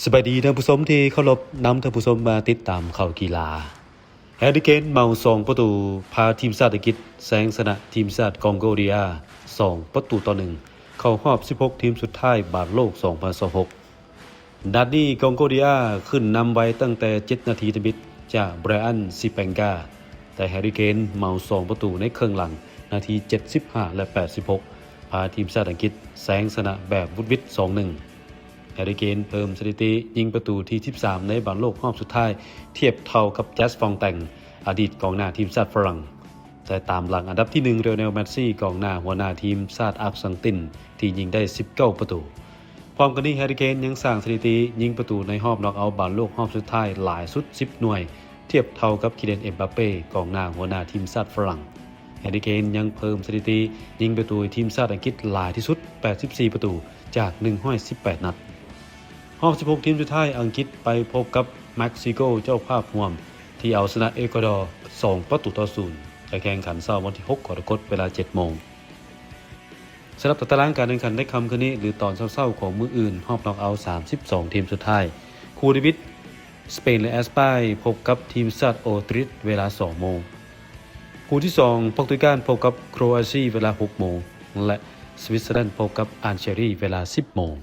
สบายดีท่านผู้ชมที่เคารพนำท่านผู้ชมมาติดตามข่าวกีฬาแฮร์รี่เคนเมา2 ประตูพาทีมชาติอังกฤษแซงชนะทีมชาติคองโกเดีย2 ประตูต่อ 1เข้ารอบ16ทีมสุดท้ายบาสโลก2026นัดนี้คองโกเดียขึ้นนำไว้ตั้งแต่7นาทีทมิดจากไบรอันซิแปงกาแต่แฮร์รี่เคนเมา2 ประตูในครึ่งหลังนาที75และ86พาทีมชาติอังกฤษแซงชนะแบบวุดวิด 2-1แฮร์รี่เคนเพิ่มสถิติยิงประตูที่13ในบอลโลกรอบสุดท้ายเทียบเท่ากับแจสฟองแตงอดีตกองหน้าทีมชาติฝรั่งแต่ตามหลังอันดับที่1เรเนลเมสซี่กองหน้าหัวหน้าทีมชาติอาร์เซนตินที่ยิงได้19 ประตูพร้อมกันนี้แฮร์รี่เคนยังสร้างสถิติยิงประตูในรอบน็อกเอาท์บอลโลกรอบสุดท้ายหลายสุด10หน่วยเทียบเท่ากับคิเลน เอ็มบัปเป้กองหน้าหัวหน้าทีมชาติฝรั่งแฮร์รี่เคนยังเพิ่มสถิติยิงประตูทีมชาติอังกฤษหลายที่สุด84 ประตูจาก118 นัดรอบ16ทีมสุดท้ายอังกฤษไปพบกับเม็กซิโกเจ้าภาพร่วมที่เอาชนะเอกวาดอร์2-0จะแข่งขันเช้าวันที่6กรกฎาคมเวลา 7 โมงสำหรับตารางการแข่งขันในค่ำคืนนี้หรือตอนเช้าๆของมื้ออื่นรอบน็อกเอาท์32ทีมสุดท้ายคูดิวิดสเปนและแอสปายพบกับทีมชาติโอตริสเวลา 2 โมงคู่ที่2โปรตุเกสพบกับโครเอเชียเวลา 6 โมงและสวิตเซอร์แลนด์พบกับอัลเจรีเวลา 10 โมง